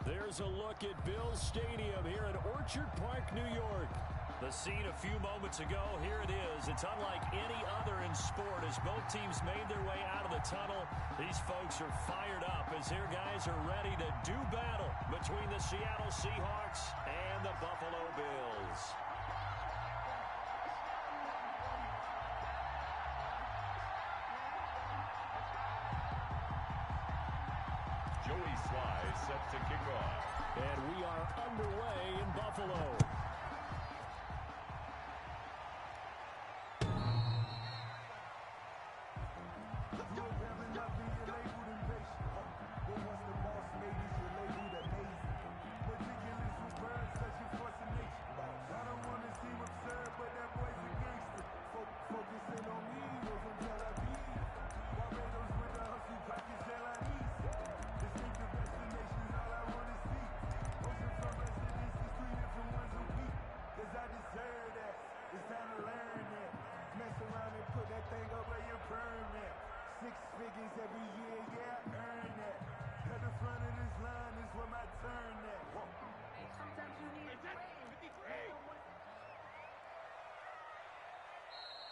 There's a look at Bills Stadium here in Orchard Park, New York. The scene a few moments ago, here it is. It's unlike any other in sport as both teams made their way out of the tunnel. These folks are fired up as their guys are ready to do battle between the Seattle Seahawks and the Buffalo Bills. Joey Sly set to kick off. And we are underway in Buffalo.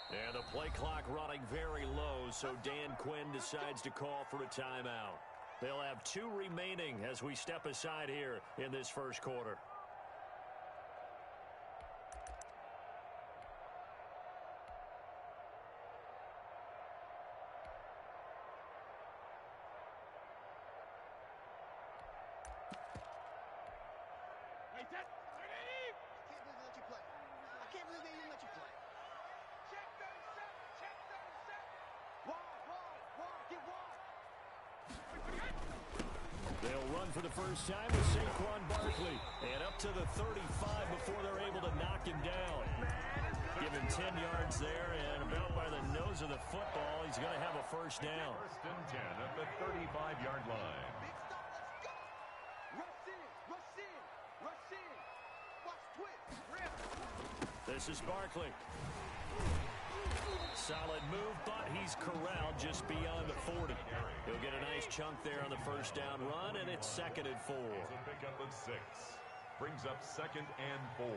And the play clock running very low, so Dan Quinn decides to call for a timeout. They'll have 2 remaining as we step aside here in this first quarter. They'll run for the first time with Saquon Barkley. And up to the 35 before they're able to knock him down. Give him 10 yards there, and about by the nose of the football, he's going to have a first down. First and 10 at the 35-yard line. Big stop, let's go. Rush in, rush in, rush in. Watch twist, rip. This is Barkley. Solid move, but he's corralled just beyond the 40. He'll get a nice chunk there on the first down run, and it's 2nd and 4. It's a pickup of 6. Brings up 2nd and 4.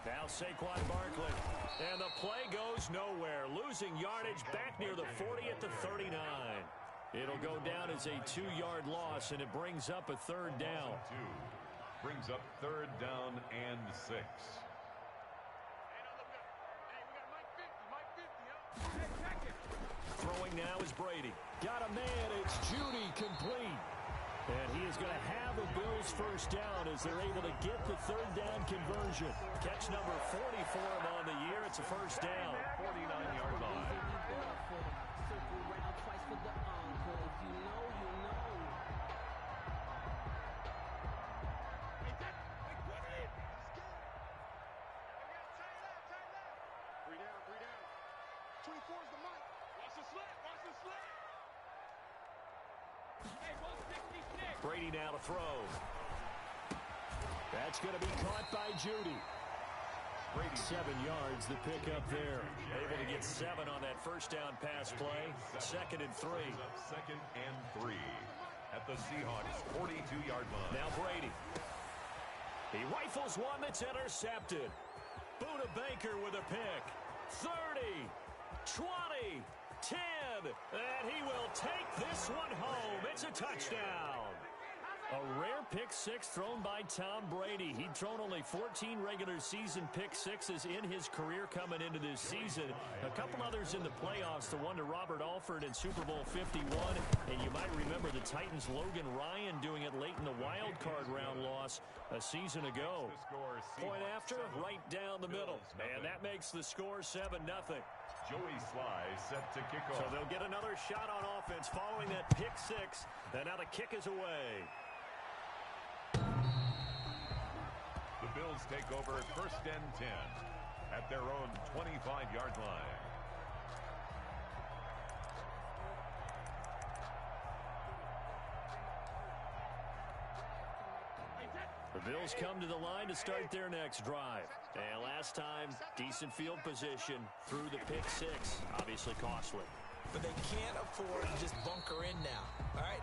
Now Saquon Barkley. And the play goes nowhere. Losing yardage back near the 40 at the 39. It'll go down as a 2-yard loss, and it brings up a 3rd down. Brings up 3rd down and 6. Throwing now is Brady. Got a man. It's Judy complete. And he is going to have a Bills first down as they're able to get the 3rd down conversion. Catch number 40 for him on the year. It's a first down. 49-yard line. Circle round twice for the encore. If you know, you know. Brady now to throw. That's going to be caught by Judy. Brady 7 yards, the pickup there. Able to get 7 on that first down pass play. 2nd and 3. 2nd and 3 at the Seahawks 42-yard line. Now Brady. He rifles one that's intercepted. Buda Baker with a pick. 30, 20, 10, and he will take this one home. It's a touchdown. A rare pick 6 thrown by Tom Brady. He'd thrown only 14 regular season pick 6s in his career coming into this season. A couple others in the playoffs, the one to Robert Alford in Super Bowl 51. And you might remember the Titans' Logan Ryan doing it late in the wild card round loss a season ago. Point after, right down the middle. And that makes the score 7-0. Joey Sly set to kick off. So they'll get another shot on offense following that pick 6. And now the kick is away. The Bills take over at 1st and 10 at their own 25-yard line. The Bills come to the line to start their next drive. And last time, decent field position through the pick 6. Obviously costly. but they can't afford to just bunker in now. All right,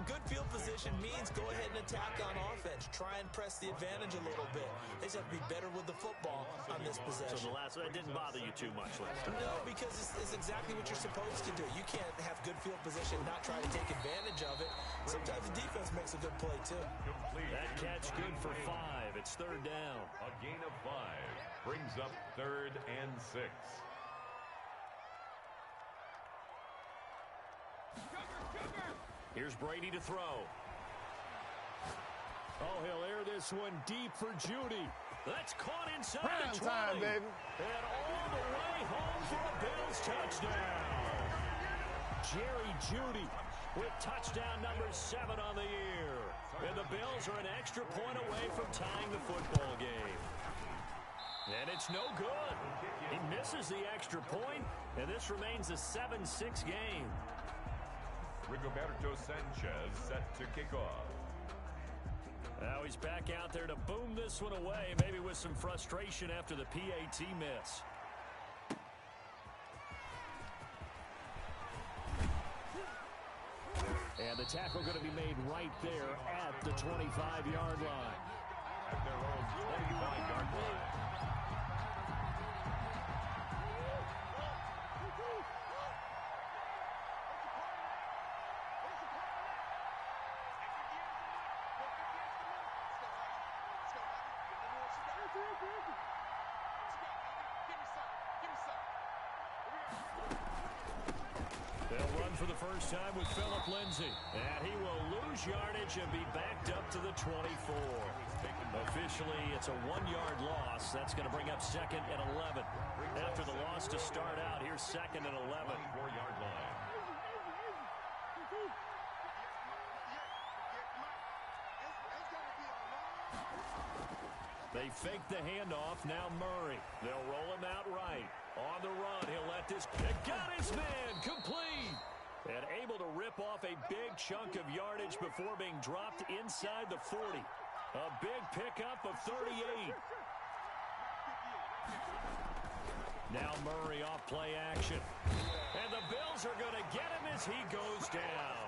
good field position means go ahead and attack on offense. Try and press the advantage a little bit. They just have to be better with the football on this possession. So the last one didn't bother you too much last time? No, because it's exactly what you're supposed to do. You can't have good field position and not try to take advantage of it. Sometimes the defense makes a good play, too. Complete. That catch good for 5. It's third down. A gain of 5 brings up 3rd and 6. Here's Brady to throw. Oh, he'll air this one deep for Judy. That's caught inside the 20. Time, baby. And all the way home for a Bills touchdown. Jerry Judy with touchdown number 7 on the year. And the Bills are an extra point away from tying the football game. And it's no good. He misses the extra point, and this remains a 7-6 game. Rigoberto Sanchez set to kick off. Now he's back out there to boom this one away, maybe with some frustration after the PAT miss. And the tackle going to be made right there at the 25-yard line. At their own 25-yard line. They'll run for the first time with Phillip Lindsay. And he will lose yardage and be backed up to the 24. Officially, it's a 1-yard loss. That's going to bring up 2nd and 11. After the loss to start out, here's 2nd and 11. 24-yard line. They fake the handoff. Now Murray. They'll roll him out right. On the run, he'll let this kick. Got his man. Complete. And able to rip off a big chunk of yardage before being dropped inside the 40. A big pickup of 38. Now Murray off play action. And the Bills are going to get him as he goes down.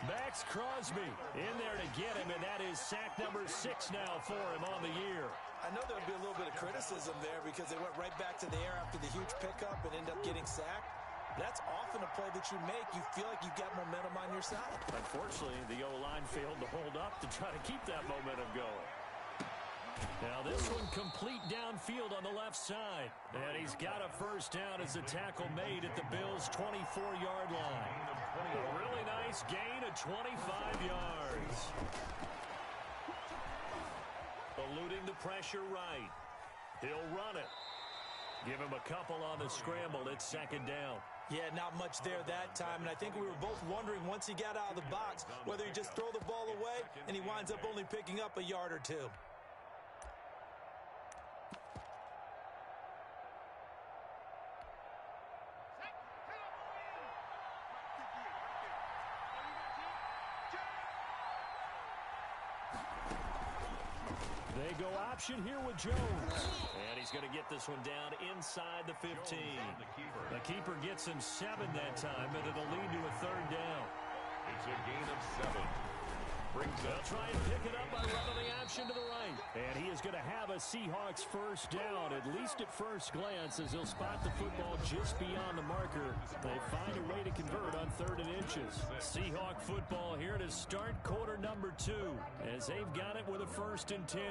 Max Crosby in there to get him, and that is sack number 6 now for him on the year. I know there'll be a little bit of criticism there because they went right back to the air after the huge pickup and end up getting sacked. That's often a play that you make. You feel like you've got momentum on your side. Unfortunately, the O-line failed to hold up to try to keep that momentum going. Now this one complete downfield on the left side. And he's got a first down as the tackle made at the Bills' 24-yard line. A really nice gain of 25 yards. Eluding the pressure right. He'll run it. Give him a couple on the scramble. It's 2nd down. Yeah, not much there that time, and I think we were both wondering once he got out of the box whether he just throw the ball away and he winds up only picking up a yard or 2. They go option here with Jones. And he's going to get this one down inside the 15. The keeper gets him 7 that time, and it'll lead to a 3rd down. It's a gain of 7. They'll try and pick it up by running the option to the right. And he is going to have a Seahawks first down, at least at first glance, as he'll spot the football just beyond the marker. They find a way to convert on 3rd and inches. Seahawk football here to start quarter number 2, as they've got it with a 1st and 10.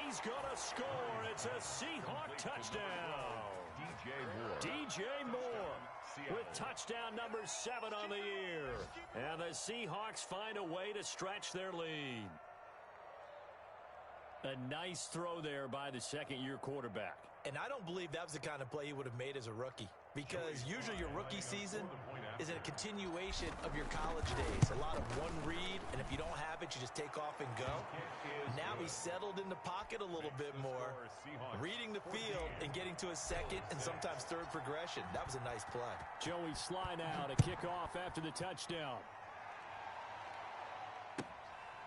He's going to score. It's a Seahawk touchdown. DJ Moore with touchdown number 7 on the year. And the Seahawks find a way to stretch their lead. A nice throw there by the 2nd-year quarterback. And I don't believe that was the kind of play he would have made as a rookie. Because usually your rookie season, is a continuation of your college days. A lot of one read, and if you don't have it, you just take off and go. Now he's settled in the pocket a little bit more, reading the field and getting to a second and sometimes third progression. That was a nice play. Joey Sly now to kick off after the touchdown.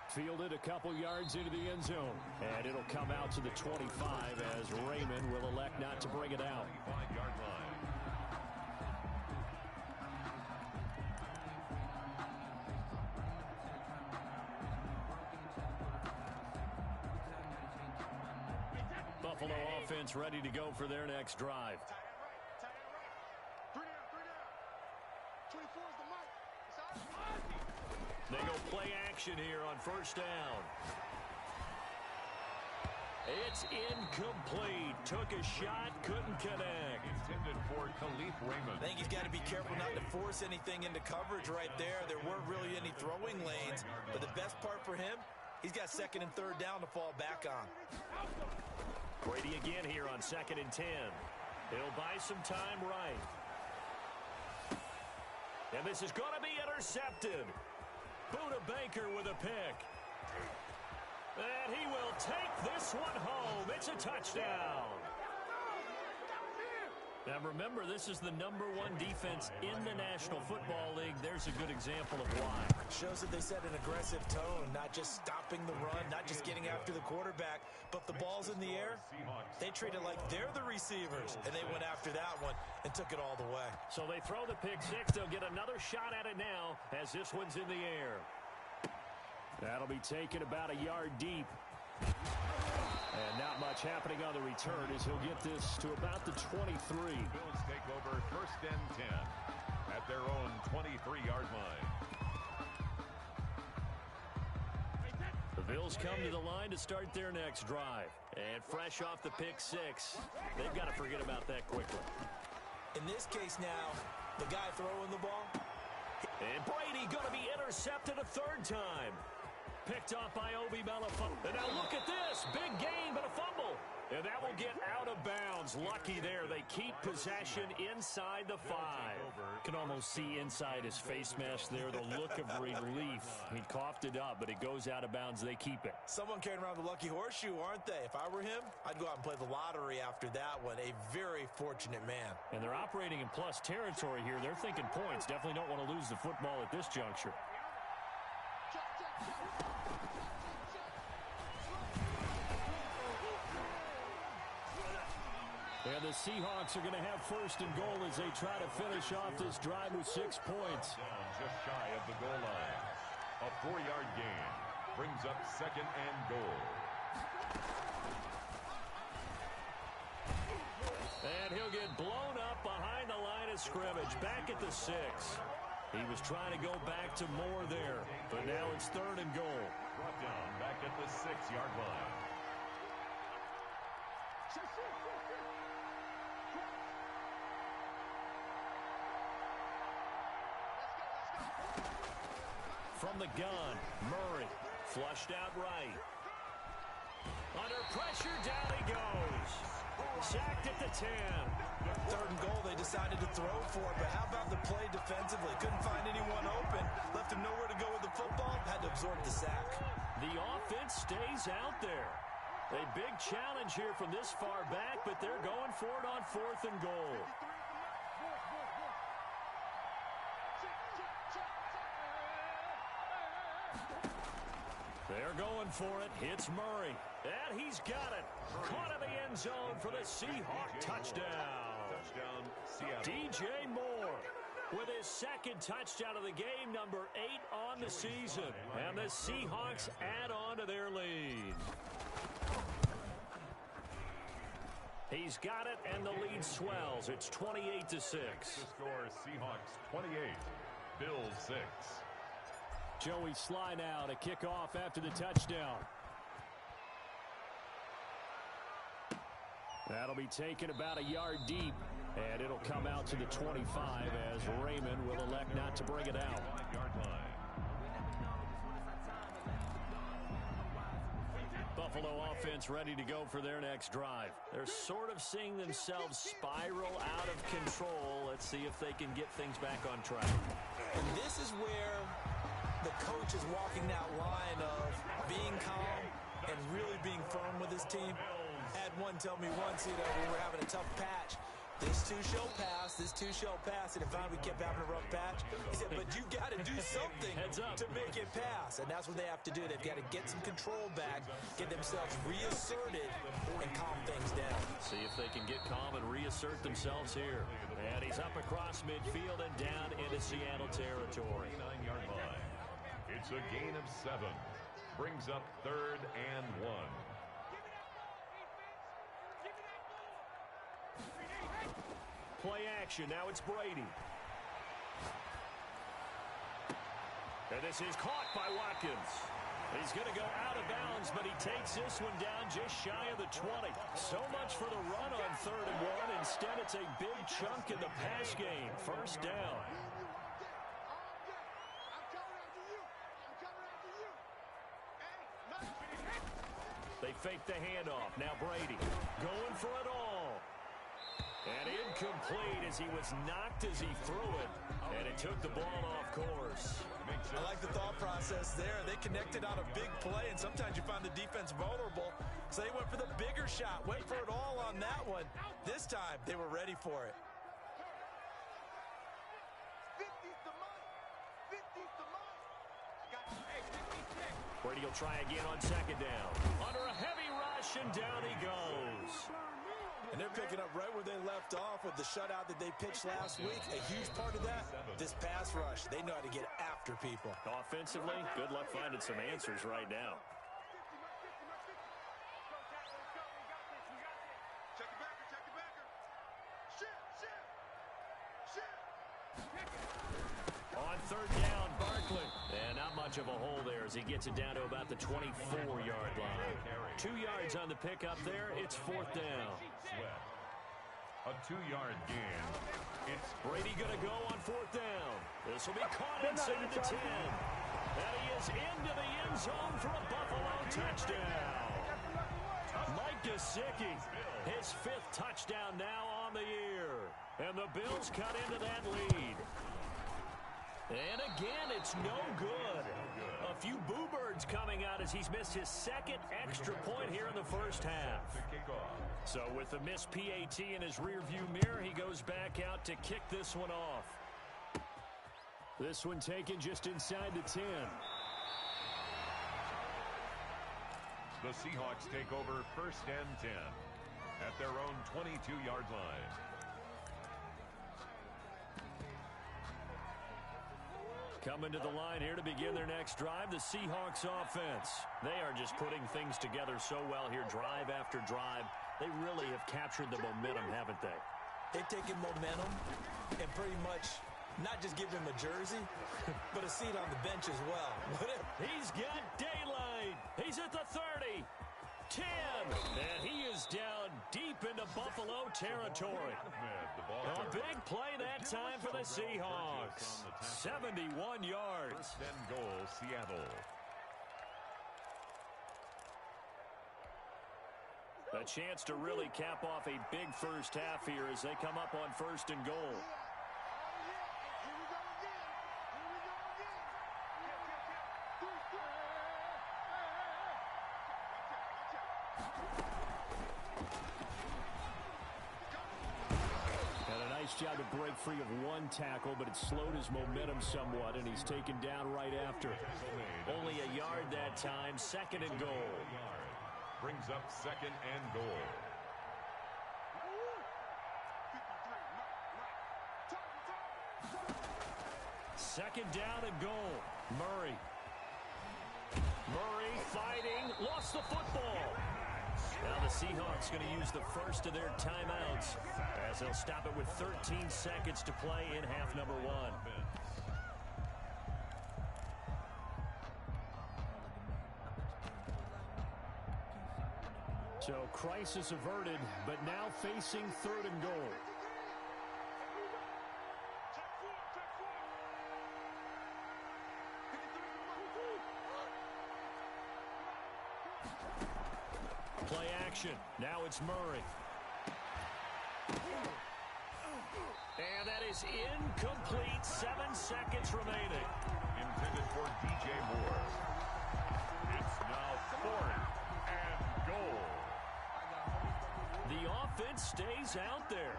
Fielded a couple yards into the end zone. And it'll come out to the 25 as Raymond will elect not to bring it out. 5-yard line. Buffalo offense ready to go for their next drive. Tight end right. 3 down. 24 is the mark. It's out. They go play action here on first down. It's incomplete. Took a shot, couldn't connect. Intended for Khalif Raymond. I think he's got to be careful not to force anything into coverage right there. There weren't really any throwing lanes, but the best part for him, he's got second and third down to fall back on. Brady again here on 2nd and 10. He'll buy some time right. And this is going to be intercepted. Buda Baker with a pick. And he will take this one home. It's a touchdown. Now remember, this is the #1 defense in the National Football League. There's a good example of why. Shows that they set an aggressive tone, not just stopping the run, not just getting after the quarterback, but the ball's in the air. They treat it like they're the receivers, and they went after that one and took it all the way. So they throw the pick six. They'll get another shot at it now as this one's in the air. That'll be taken about a yard deep. And not much happening on the return as he'll get this to about the 23. Bills take over 1st and 10 at their own 23-yard line. The Bills come to the line to start their next drive. And fresh off the pick six, they've got to forget about that quickly. In this case now, the guy throwing the ball. And Brady going to be intercepted a third time. Picked off by Obi Melifonwu. And now look at this. Big gain, but a fumble. And that will get out of bounds. Lucky there. They keep possession inside the 5. Can almost see inside his face mask there the look of relief. He coughed it up, but it goes out of bounds. They keep it. Someone carrying around the lucky horseshoe, aren't they? If I were him, I'd go out and play the lottery after that one. A very fortunate man. And they're operating in plus territory here. They're thinking points. Definitely don't want to lose the football at this juncture. And the Seahawks are going to have 1st and goal as they try to finish off this drive with 6 points. Down just shy of the goal line. A 4-yard gain brings up 2nd and goal. And he'll get blown up behind the line of scrimmage. Back at the 6. He was trying to go back to more there, but now it's 3rd and goal. Brought down back at the 6-yard line. From the gun, Murray flushed out right. Under pressure, down he goes. Sacked at the 10. 3rd and goal, they decided to throw for it, but how about the play defensively? Couldn't find anyone open, left him nowhere to go with the football, had to absorb the sack. The offense stays out there. A big challenge here from this far back, but they're going for it on 4th and goal. They're going for it. It's Murray. And he's got it. Caught in the end zone for the Seahawk touchdown. Touchdown, Seattle. DJ Moore with his 2nd touchdown of the game, number 8 on the season. And the Seahawks add on to their lead. He's got it, and the lead swells. It's 28-6. The score, Seahawks 28, Bills 6. Joey Sly now to kick off after the touchdown. That'll be taken about a yard deep, and it'll come out to the 25 as Raymond will elect not to bring it out. 5-yard line. Buffalo offense ready to go for their next drive. They're sort of seeing themselves spiral out of control. Let's see if they can get things back on track. And this is where the coach is walking that line of being calm and really being firm with his team. I had one tell me once, we were having a tough patch. This too shall pass, this too shall pass. And if we kept having a rough patch, he said, but you got to do something to make it pass. And that's what they have to do. They've got to get some control back, get themselves reasserted, and calm things down. See if they can get calm and reassert themselves here. And he's up across midfield and down into Seattle territory. 9-yard line. It's a gain of 7. Brings up 3rd and 1. Play action. Now it's Brady. And this is caught by Watkins. He's going to go out of bounds, but he takes this one down just shy of the 20. So much for the run on 3rd and 1. Instead, it's a big chunk in the pass game. First down. They fake the handoff. Now Brady going for it all. And incomplete as he was knocked as he threw it. And it took the ball off course. I like the thought process there. They connected on a big play, and sometimes you find the defense vulnerable. So they went for the bigger shot, went for it all on that one. This time, they were ready for it. 50's the money. 50's the money. Brady will try again on 2nd down. Under a heavy rush, and down he goes. And they're picking up right where they left off with the shutout that they pitched last week. A huge part of that, this pass rush. They know how to get after people. Offensively, good luck finding some answers right now. Check the backer, check the backer. Shit. On 3rd down, Barkley. And not much of a hole there as he gets it down to about the 24-yard line. 2 yards on the pickup there. It's 4th down. A 2-yard gain. It's Brady going to go on 4th down. This will be caught inside the 10. And he is into the end zone for a Buffalo touchdown. Mike Gesicki, his 5th touchdown now on the year. And the Bills cut into that lead. And again, it's no good. A few boo birds coming out as he's missed his 2nd extra point here in the first half. So with the missed PAT in his rearview mirror, he goes back out to kick this one off. This one taken just inside the 10. The Seahawks take over 1st and 10 at their own 22-yard line. Coming to the line here to begin their next drive, the Seahawks offense. They are just putting things together so well here, drive after drive. They really have captured the momentum, haven't they? They've taken momentum and pretty much not just give him a jersey, but a seat on the bench as well. He's got daylight. He's at the 30. 10. And he is down deep into Buffalo territory. A big play that time for the Seahawks. 71 yards. 1st and goal, Seattle. A chance to really cap off a big first half here as they come up on 1st and goal. Job to break free of one tackle, but it slowed his momentum somewhat, and he's taken down right after. Only a yard that time, 2nd and goal. Brings up 2nd and goal. Second down and goal. Murray fighting, lost the football. Now the Seahawks going to use the first of their timeouts as they'll stop it with 13 seconds to play in half number 1. So crisis averted, but now facing 3rd and goal. action. Now it's Murray. And that is incomplete. 7 seconds remaining. Intended for DJ Moore. It's now 4th and goal. The offense stays out there.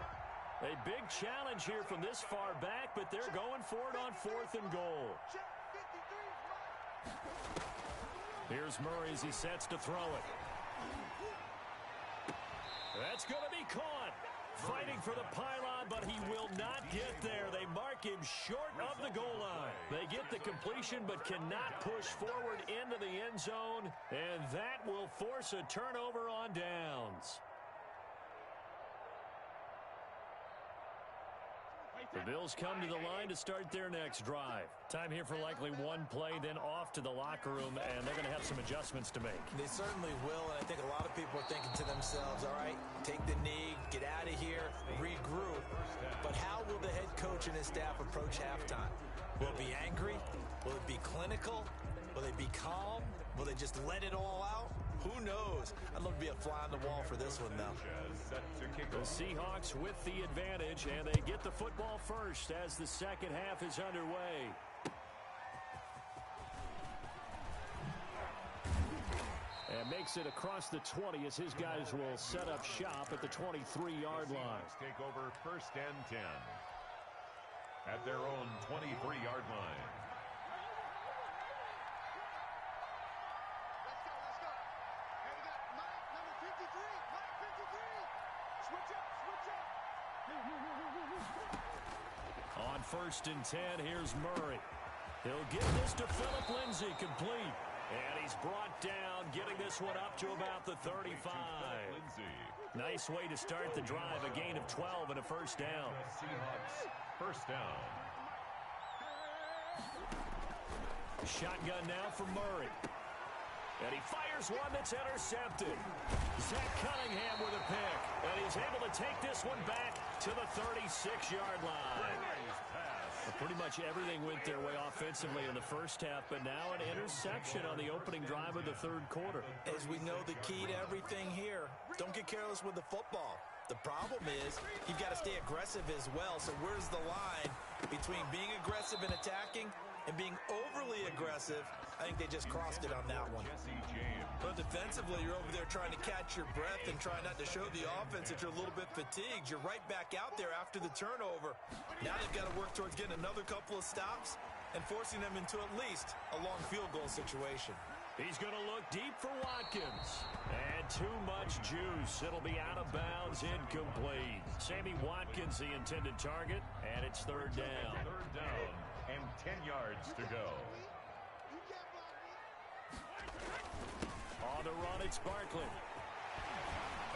A big challenge here from this far back, but they're going for it on 4th and goal. Here's Murray as he sets to throw it. That's going to be caught. Fighting for the pylon, but he will not get there. They mark him short of the goal line. They get the completion, but cannot push forward into the end zone, and that will force a turnover on downs. The Bills come to the line to start their next drive. Time here for likely one play, then off to the locker room, and they're going to have some adjustments to make. They certainly will, and I think a lot of people are thinking to themselves, all right, take the knee, get out of here, regroup. But how will the head coach and his staff approach halftime? Will it be angry? Will it be clinical? Will they be calm? Will they just let it all out? Who knows? I'd love to be a fly on the wall for this one, though. The Seahawks with the advantage, and they get the football first as the second half is underway. And makes it across the 20 as his guys will set up shop at the 23-yard line. Take over 1st and 10 at their own 23-yard line. On 1st and 10, here's Murray. He'll get this to Phillip Lindsay, complete. And he's brought down, getting this one up to about the 35. Nice way to start the drive, a gain of 12 and a first down. Seahawks, first down. Shotgun now for Murray. And he fires one that's intercepted. Zach Cunningham with a pick. And he's able to take this one back to the 36-yard line. Well, pretty much everything went their way offensively in the first half, but now an interception on the opening drive of the third quarter. As we know, the key to everything here, don't get careless with the football. The problem is you've got to stay aggressive as well. So where's the line between being aggressive and attacking and being overly aggressive? I think they just crossed it on that one. But defensively, you're over there trying to catch your breath and try not to show the offense that you're a little bit fatigued. You're right back out there after the turnover. Now they've got to work towards getting another couple of stops and forcing them into at least a long field goal situation. He's going to look deep for Watkins. And too much juice. It'll be out of bounds, incomplete. Sammy Watkins, the intended target, and it's third down. Third down and 10 yards to go. On the run, it's Barkley.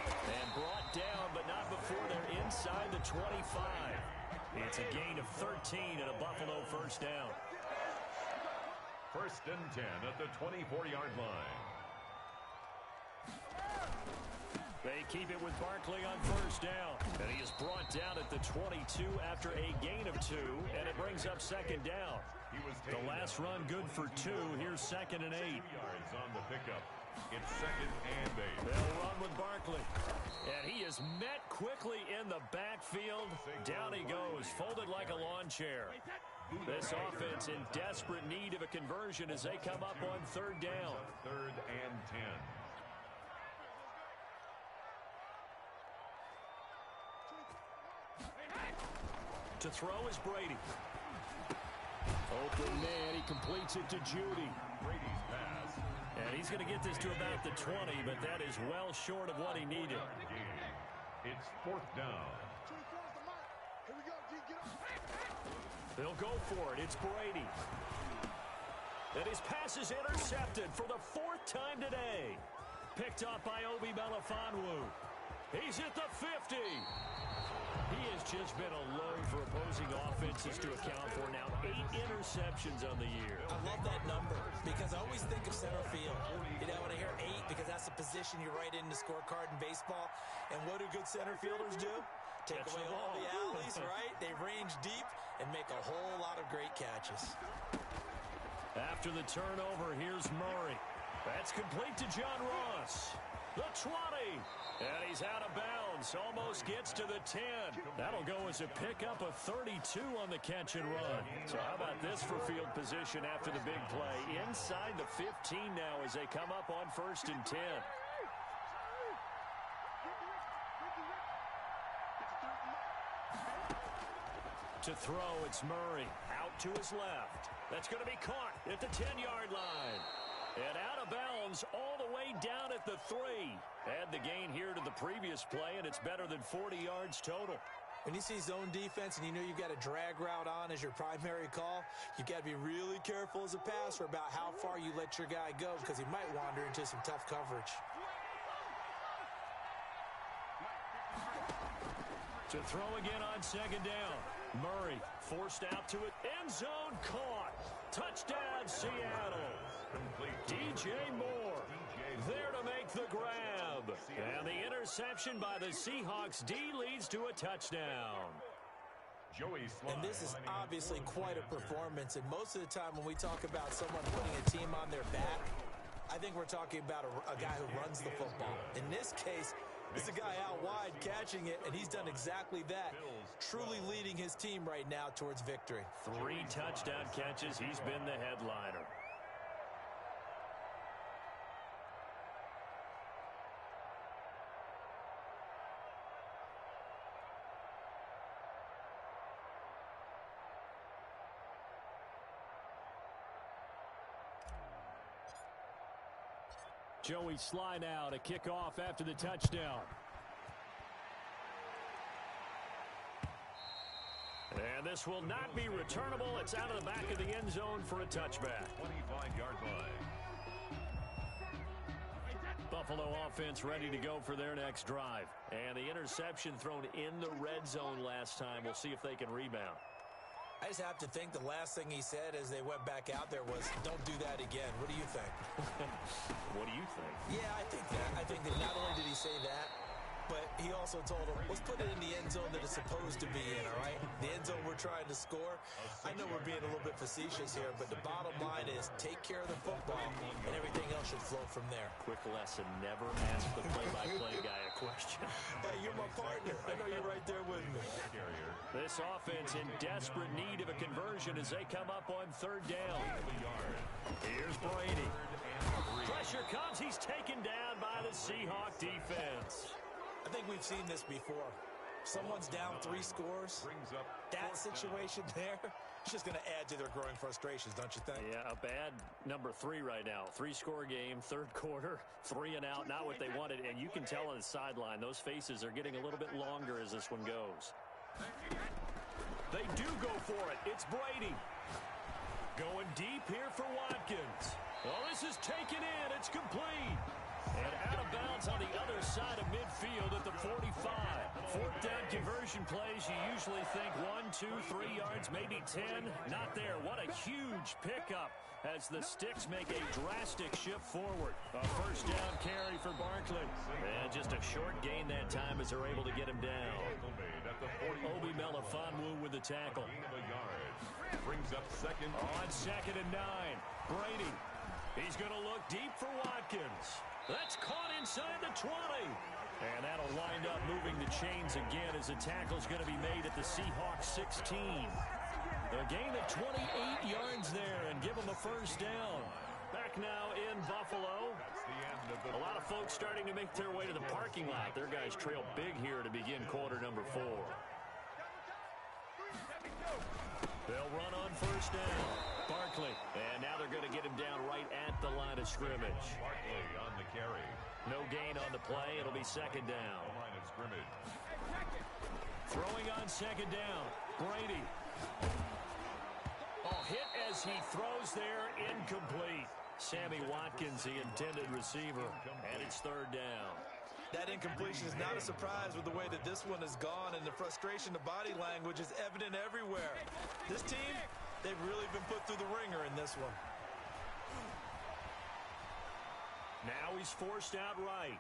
And brought down, but not before they're inside the 25. It's a gain of 13 and a Buffalo first down. 1st and 10 at the 24-yard line. They keep it with Barkley on first down. And he is brought down at the 22 after a gain of 2, and it brings up second down. The last run good for 2. Here's 2nd and 8. 2 yards on the pickup. It's 2nd and 8. They'll run with Barkley. And he is met quickly in the backfield. Down he goes, folded like a lawn chair. This offense in desperate need of a conversion as they come up on third down. 3rd and 10. To throw is Brady. Open man, he completes it to Judy. Brady's pass. And he's going to get this to about the 20, but that is well short of what he needed. It's 4th down. They'll go for it. It's Brady. And his pass is intercepted for the 4th time today. Picked up by Obi Melifonwu. He's at the 50. He has just been a load for opposing offenses to account for. Now 8 interceptions on the year. I love that number because I always think of center field. You know, when I hear 8, because that's the position you write in the scorecard in baseball. And what do good center fielders do? Take away all the alleys, right? They range deep and make a whole lot of great catches. After the turnover, here's Murray. That's complete to John Ross. The 20. And he's out of bounds. Almost gets to the 10. That'll go as a pickup of 32 on the catch and run. So how about this for field position after the big play? Inside the 15 now as they come up on 1st and 10. To throw, it's Murray. Out to his left. That's going to be caught at the 10-yard line. And out of bounds all the way down at the 3. Add the gain here to the previous play, and it's better than 40 yards total. When you see zone defense and you know you've got a drag route on as your primary call, you've got to be really careful as a passer about how far you let your guy go because he might wander into some tough coverage. To throw again on 2nd down. Murray forced out to it. End zone caught. Touchdown, Seattle. DJ Moore there to make the grab. And the interception by the Seahawks D leads to a touchdown. And this is obviously quite a performance. And most of the time when we talk about someone putting a team on their back, I think we're talking about a guy who runs the football. In this case, it's a guy out wide catching it, and he's done exactly that, truly leading his team right now towards victory. 3 touchdown catches. He's been the headliner. Joey Sly now to kick off after the touchdown. And this will not be returnable. It's out of the back of the end zone for a touchback. 25-yard line. Buffalo offense ready to go for their next drive. And the interception thrown in the red zone last time. We'll see if they can rebound. I just have to think the last thing he said as they went back out there was, don't do that again. What do you think? What do you think? Yeah, I think that. I think that not only did he say that, but he also told him, let's put it in the end zone that it's supposed to be in, all right? The end zone we're trying to score. I know we're being a little bit facetious here, but the bottom line is take care of the football, and everything else should flow from there. Quick lesson, never ask the play-by-play guy a question. Hey, you're my partner. I know you're right there with me. This offense in desperate need of a conversion as they come up on 3rd down. Here's Brady. Pressure comes. He's taken down by the Seahawk defense. I think we've seen this before. Someone's down 3 scores. That situation there, it's just going to add to their growing frustrations, don't you think? Yeah, a bad number 3 right now. 3-score game, 3rd quarter, 3 and out, not what they wanted. And you can tell on the sideline, those faces are getting a little bit longer as this one goes. They do go for it. It's Brady. Going deep here for Watkins. Well, this is taken in. It's complete. And out of bounds on the other side of midfield at the 45. 4th down conversion plays, you usually think 1, 2, 3 yards, maybe 10. Not there. What a huge pickup as the Sticks make a drastic shift forward. A 1st down carry for Barkley. And just a short gain that time as they're able to get him down. Obi Melifonwu with the tackle. Brings up 2nd. On 2nd and 9. Brady. He's going to look deep for Watkins. That's caught inside the 20. And that'll wind up moving the chains again as the tackle's going to be made at the Seahawks 16. A gain of 28 yards there and give them a 1st down. Back now in Buffalo. A lot of folks starting to make their way to the parking lot. Their guys trail big here to begin quarter number 4. They'll run on 1st down. Barkley. And now they're going to get him down right at the line of scrimmage. Barkley on the carry. No gain on the play. It'll be 2nd down. Line of scrimmage. Throwing on 2nd down. Brady. Oh, hit as he throws there. Incomplete. Sammy Watkins, the intended receiver. And it's 3rd down. That incompletion is not a surprise with the way that this one has gone, and the frustration, the body language is evident everywhere. This team, they've really been put through the ringer in this one. Now he's forced out right.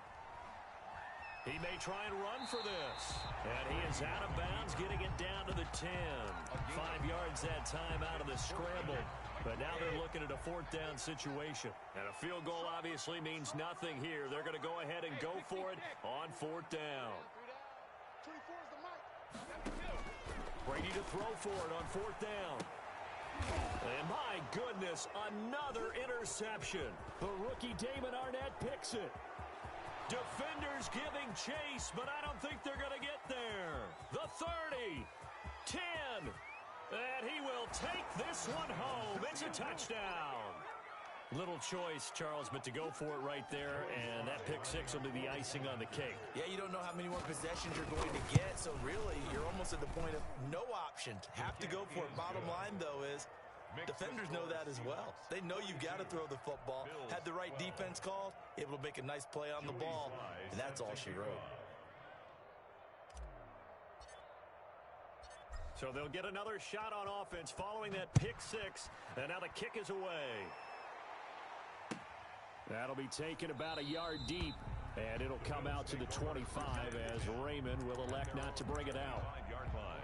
He may try and run for this. And he is out of bounds, getting it down to the 10. 5 yards that time out of the scramble. But now they're looking at a fourth down situation. And a field goal obviously means nothing here. They're going to go ahead and go for it on fourth down. Brady to throw for it on fourth down. And my goodness, another interception. The rookie Damon Arnett picks it. Defenders giving chase, but I don't think they're going to get there. The 30, 10, and he will take this one home. It's a touchdown. Little choice, Charles, but to go for it right there, and that pick six will be the icing on the cake. Yeah, you don't know how many more possessions you're going to get, so really you're almost at the point of no options. Have to go for it. Bottom line, though, is defenders know that as well. They know you've got to throw the football. Had the right defense called, able to make a nice play on the ball, and that's all she wrote. So they'll get another shot on offense following that pick six, and now the kick is away. That'll be taken about a yard deep, and it'll come out to the 25 as Raymond will elect not to bring it out. 5-yard line.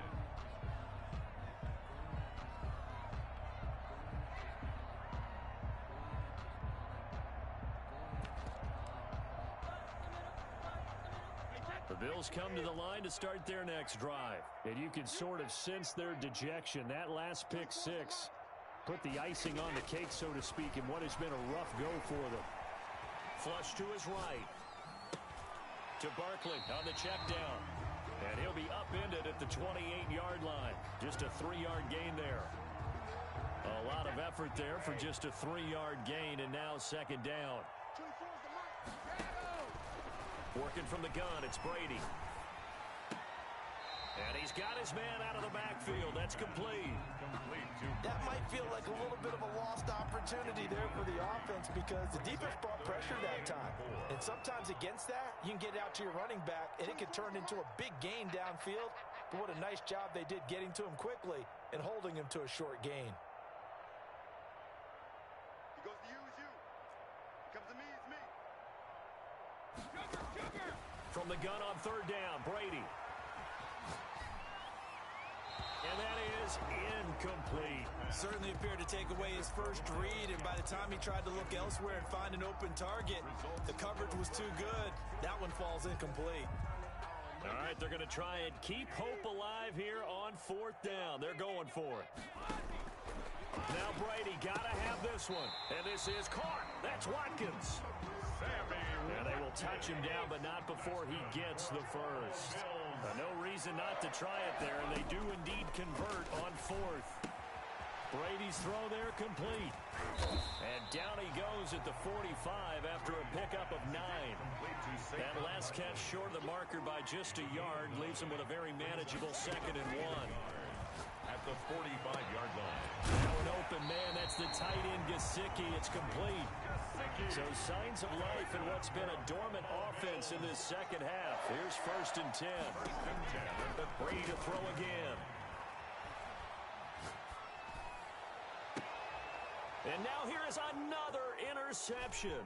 The Bills come to the line to start their next drive, and you can sort of sense their dejection. That last pick six put the icing on the cake, so to speak, in what has been a rough go for them. Flush to his right. To Barkley on the check down. And he'll be upended at the 28-yard line. Just a 3-yard gain there. A lot of effort there for just a 3-yard gain, and now second down. Working from the gun, it's Brady. And he's got his man out of the backfield. That's complete. That might feel like a little bit of a lost opportunity there for the offense because the defense brought pressure that time. And sometimes against that, you can get out to your running back, and it could turn into a big gain downfield. But what a nice job they did getting to him quickly and holding him to a short gain. He goes to you, it's you. Comes to me, it's me. From the gun on third down, Brady. And that is incomplete. Certainly appeared to take away his first read, and by the time he tried to look elsewhere and find an open target, the coverage was too good. That one falls incomplete. All right, they're going to try and keep hope alive here on fourth down. They're going for it. Now Brady got to have this one. And this is caught. That's Watkins. And they will touch him down, but not before he gets the first. No reason not to try it there, and they do indeed convert on fourth. Brady's throw there complete. And down he goes at the 45 after a pickup of 9. That last catch short of the marker by just a yard leaves him with a very manageable 2nd and 1. At the 45-yard line. Now an open man, that's the tight end Gesicki. It's complete. So signs of life in what's been a dormant offense in this second half. Here's 1st and 10. Brady to throw again. And now here is another interception.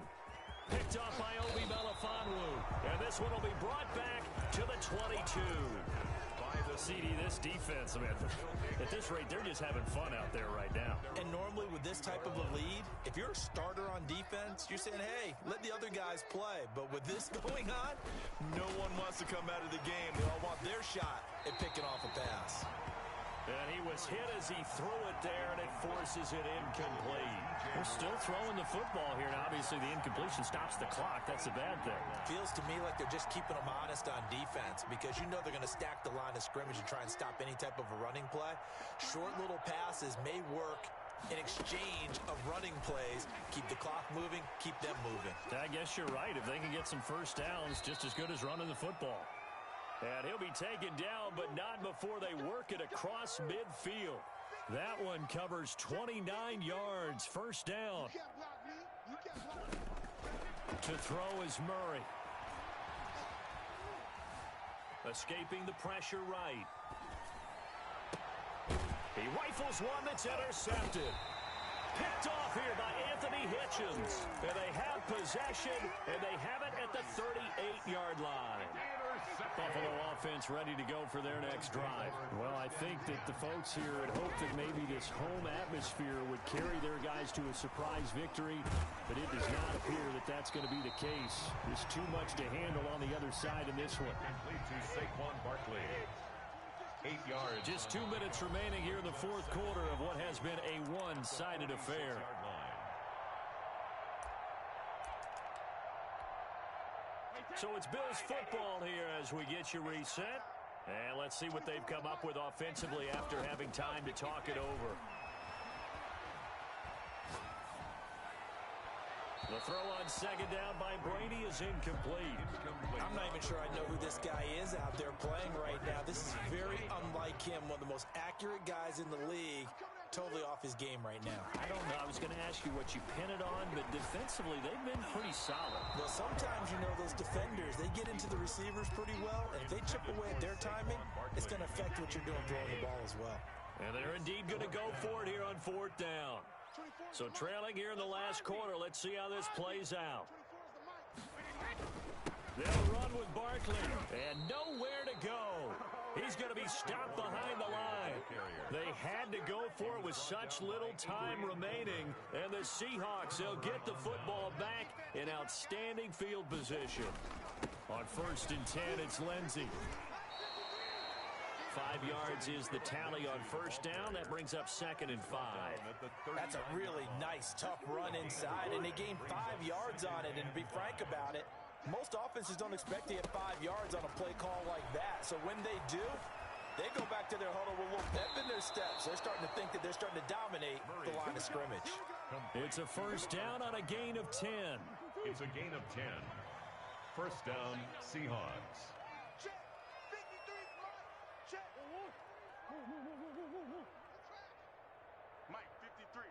Picked off by Obi Melifonwu. And this one will be brought back to the 22. CD, this defense, man, at this rate, they're just having fun out there right now. And normally with this type of a lead, if you're a starter on defense, you're saying, hey, let the other guys play. But with this going on, no one wants to come out of the game. They all want their shot at picking off a pass. And he was hit as he threw it there, and it forces it incomplete. We're still throwing the football here, and obviously the incompletion stops the clock. That's a bad thing. Feels to me like they're just keeping them honest on defense because you know they're going to stack the line of scrimmage and try and stop any type of a running play. Short little passes may work in exchange of running plays. Keep the clock moving, keep them moving. I guess you're right. If they can get some first downs, just as good as running the football. And he'll be taken down, but not before they work it across midfield. That one covers 29 yards. First down. To throw is Murray. Escaping the pressure right. He rifles one that's intercepted. Picked off here by Anthony Hitchens. And they have possession, and they have it at the 38-yard line. Buffalo offense ready to go for their next drive. Well, I think that the folks here had hoped that maybe this home atmosphere would carry their guys to a surprise victory, but it does not appear that that's going to be the case. There's too much to handle on the other side in this one. Complete to Saquon Barkley. 8 yards. Just 2 minutes remaining here in the fourth quarter of what has been a one-sided affair. So it's Bills football here as we get you reset. And let's see what they've come up with offensively after having time to talk it over. The throw on second down by Brady is incomplete. I'm not even sure I know who this guy is out there playing right now. This is very unlike him, one of the most accurate guys in the league. Totally off his game right now. I don't know. I was going to ask you what you pin it on, but defensively, they've been pretty solid. Well, sometimes, you know, those defenders, they get into the receivers pretty well, and if they chip away at their timing, it's going to affect what you're doing throwing the ball as well. And they're indeed going to go for it here on fourth down. So trailing here in the last quarter, let's see how this plays out. They'll run with Barkley, and nowhere to go. He's going to be stopped behind the line. They had to go for it with such little time remaining, and the Seahawks, they'll get the football back in outstanding field position. On 1st and 10, it's Lindsey. 5 yards is the tally on first down. That brings up 2nd and 5. That's a really nice, tough run inside, and they gained 5 yards on it. And to be frank about it, most offenses don't expect to get 5 yards on a play call like that. So when they do, they go back to their huddle with a little pep in their steps. They're starting to think that they're starting to dominate the line of scrimmage. It's a first down on a gain of 10. It's a gain of 10. First down, Seahawks. Mike, 53.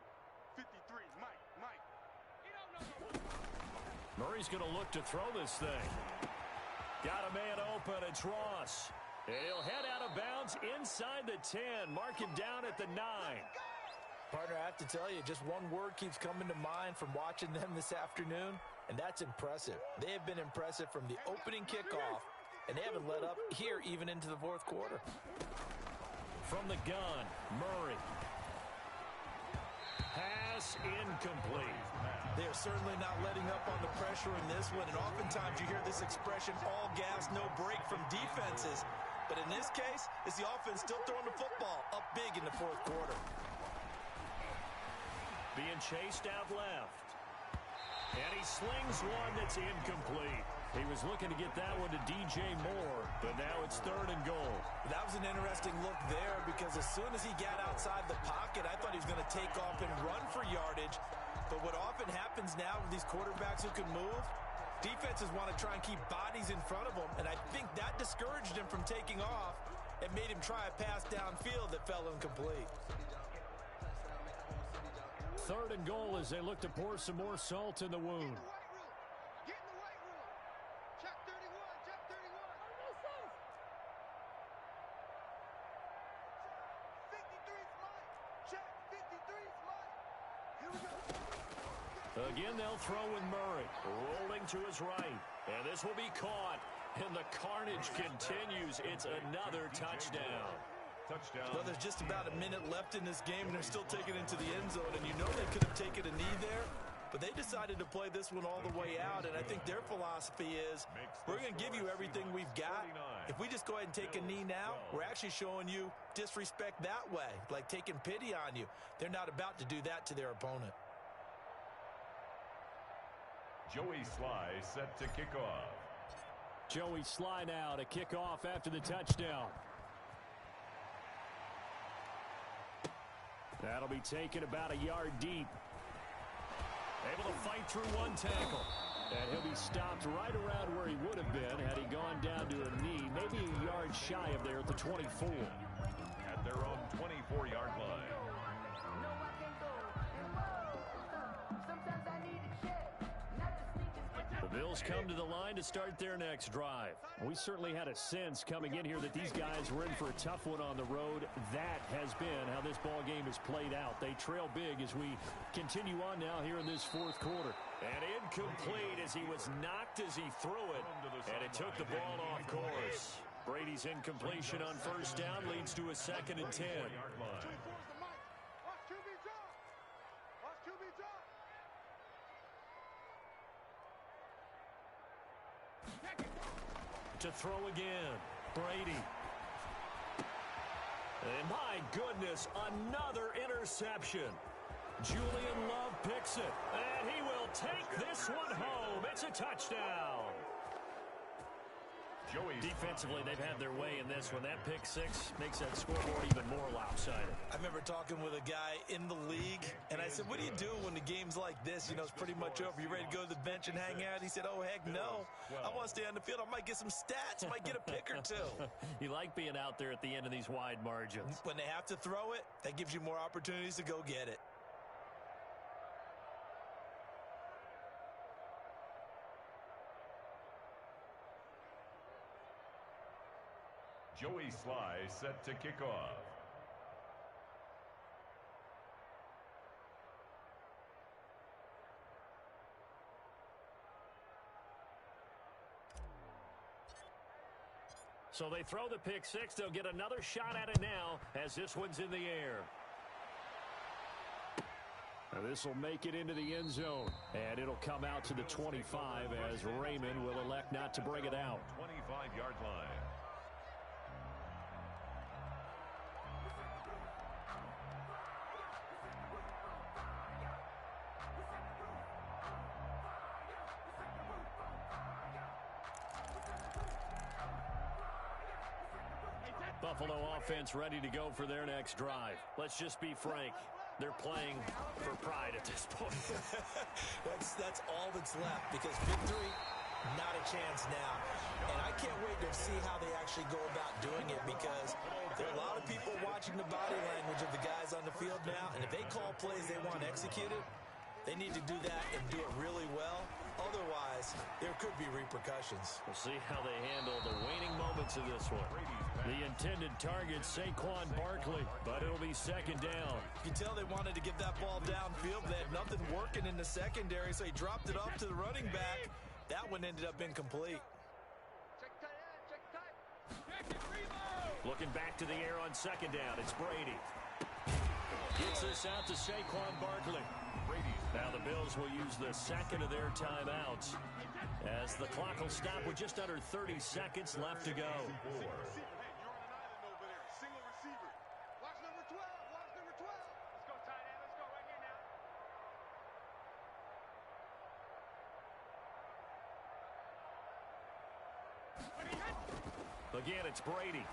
53, Mike. Murray's going to look to throw this thing. Got a man open. It's Ross. And he'll head out of bounds inside the 10. Mark him down at the 9. Partner, I have to tell you, just one word keeps coming to mind from watching them this afternoon, and that's impressive. They have been impressive from the opening kickoff, and they haven't let up here even into the fourth quarter. From the gun, Murray. Pass incomplete. They are certainly not letting up on the pressure in this one, and oftentimes you hear this expression, all gas, no break from defenses. But in this case, it's the offense still throwing the football up big in the fourth quarter. Being chased out left. And he slings one that's incomplete. He was looking to get that one to DJ Moore, but now it's 3rd and goal. That was an interesting look there because as soon as he got outside the pocket, I thought he was going to take off and run for yardage. But what often happens now with these quarterbacks who can move, defenses want to try and keep bodies in front of them, and I think that discouraged him from taking off and made him try a pass downfield that fell incomplete. 3rd and goal as they look to pour some more salt in the wound. Get in the weight room. Check 31. Check 31. 53's Mike. Check 53's Mike. Here we go. Again, they'll throw with Murray. Rolling to his right. And this will be caught. And the carnage continues. It's another touchdown. Well, there's just about a minute left in this game, and they're still taking it into the end zone. And you know they could have taken a knee there, but they decided to play this one all the way out. And I think their philosophy is, we're going to give you everything we've got. If we just go ahead and take a knee now, we're actually showing you disrespect that way, like taking pity on you. They're not about to do that to their opponent. Joey Sly set to kick off. Joey Sly now to kick off after the touchdown. That'll be taken about a yard deep. Able to fight through one tackle. And he'll be stopped right around where he would have been had he gone down to a knee, maybe a yard shy of there at the 24. At their own 24-yard line. The Bills come to the line to start their next drive. We certainly had a sense coming in here that these guys were in for a tough one on the road. That has been how this ball game has played out. They trail big as we continue on now here in this fourth quarter. And incomplete as he was knocked as he threw it, and it took the ball off course. Brady's incompletion on first down leads to a 2nd and 10. To throw again, Brady. And my goodness, another interception. Julian Love picks it, and he will take this one home. It's a touchdown. Defensively, they've had their way in this one. That pick six makes that scoreboard even more lopsided. I remember talking with a guy in the league, and I said, what do you do when the game's like this? You know, it's pretty much over. You ready to go to the bench and hang out? He said, oh, heck no. I want to stay on the field. I might get some stats. Might get a pick or two. You like being out there at the end of these wide margins. When they have to throw it, that gives you more opportunities to go get it. Joey Sly set to kick off. So they throw the pick six. They'll get another shot at it now as this one's in the air. Now this will make it into the end zone, and it'll come out to the 25 as Raymond will elect not to bring it out. 25-yard line. Buffalo offense ready to go for their next drive. Let's just be frank. They're playing for pride at this point. That's all that's left, because victory, not a chance now. And I can't wait to see how they actually go about doing it, because there are a lot of people watching the body language of the guys on the field now, and if they call plays they want executed, they need to do that and do it really well. Otherwise, there could be repercussions. We'll see how they handle the waning moments of this one. The intended target, Saquon Barkley, but it'll be 2nd down. You can tell they wanted to get that ball downfield. They had nothing working in the secondary, so he dropped it off to the running back. That one ended up incomplete. Looking back to the air on 2nd down, it's Brady. Gets this out to Saquon Barkley. Now the Bills will use the 2nd of their timeouts as the clock will stop with just under 30 seconds left to go. Again, it's Brady.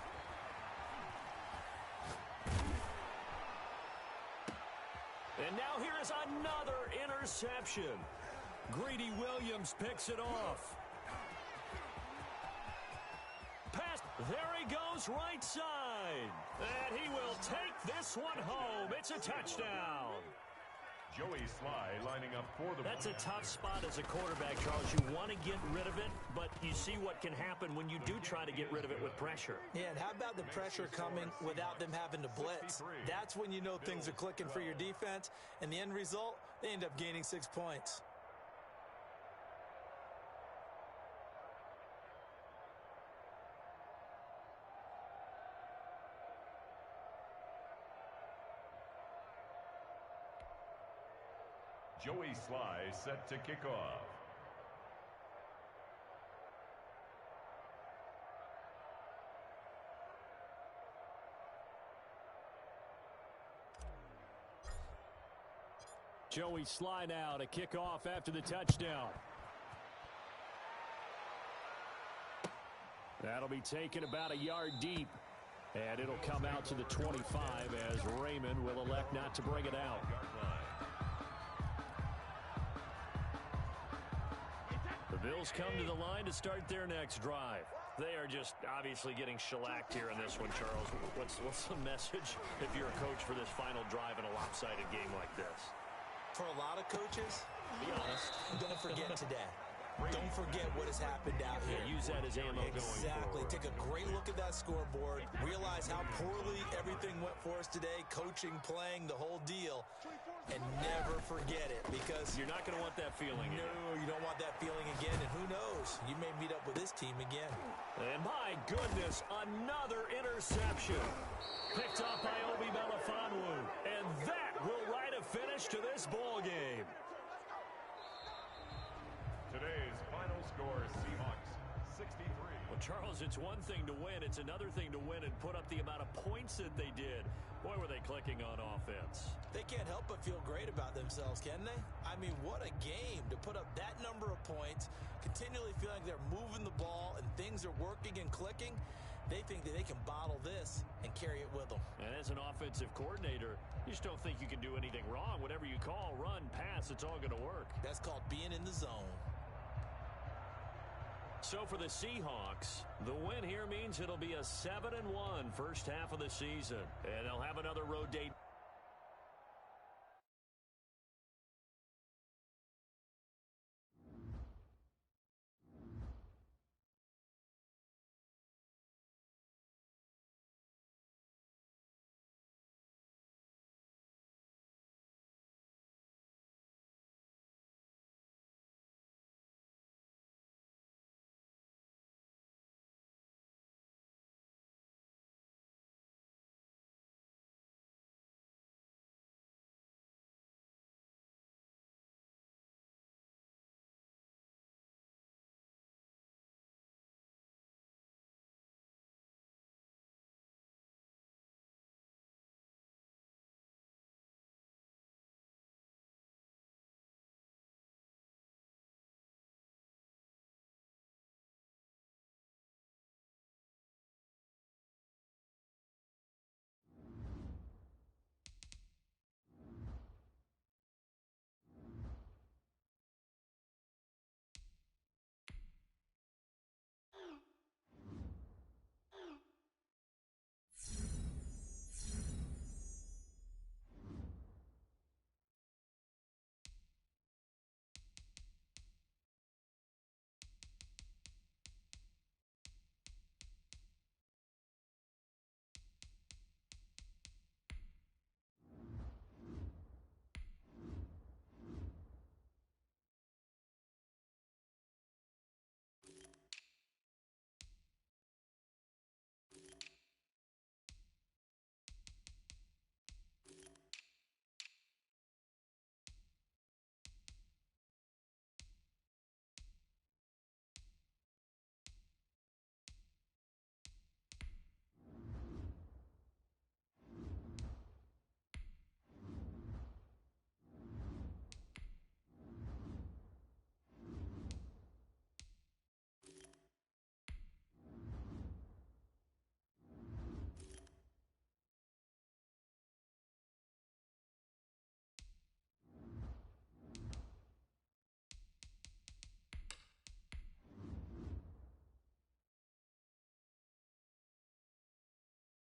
And now here is another interception. Greedy Williams picks it off. Pass. There he goes, right side. And he will take this one home. It's a touchdown. Joey Sly lining up for the... That's a tough spot as a quarterback, Charles. You want to get rid of it, but you see what can happen when you do try to get rid of it with pressure. Yeah, and how about the pressure coming without them having to blitz? That's when you know things are clicking for your defense, and the end result, they end up gaining 6 points. Joey Sly set to kick off. Joey Sly now to kick off after the touchdown. That'll be taken about a yard deep. And it'll come out to the 25 as Raymond will elect not to bring it out. The Bills come to the line to start their next drive. They are just obviously getting shellacked here in this one, Charles. What's the message if you're a coach for this final drive in a lopsided game like this? For a lot of coaches, be honest, don't forget today. Don't forget what has happened out here. Use that as ammo going forward. Exactly. Take a great look look at that scoreboard, realize how poorly everything went for us today, coaching, playing, the whole deal, and never forget it, because you're not going to want that feeling again. No, you don't want that feeling again, and who knows, you may meet up with this team again. And my goodness, another interception. Picked off by Obi Melifonwu, and that will write a finish to this ball game. Today's final score, Seahawks 63. Well, Charles, it's one thing to win. It's another thing to win and put up the amount of points that they did. Boy, were they clicking on offense. They can't help but feel great about themselves, can they? I mean, what a game to put up that number of points, continually feeling like they're moving the ball and things are working and clicking. They think that they can bottle this and carry it with them. And as an offensive coordinator, you just don't think you can do anything wrong. Whatever you call, run, pass, it's all going to work. That's called being in the zone. So for the Seahawks, the win here means it'll be a 7-1 first half of the season. And they'll have another road date.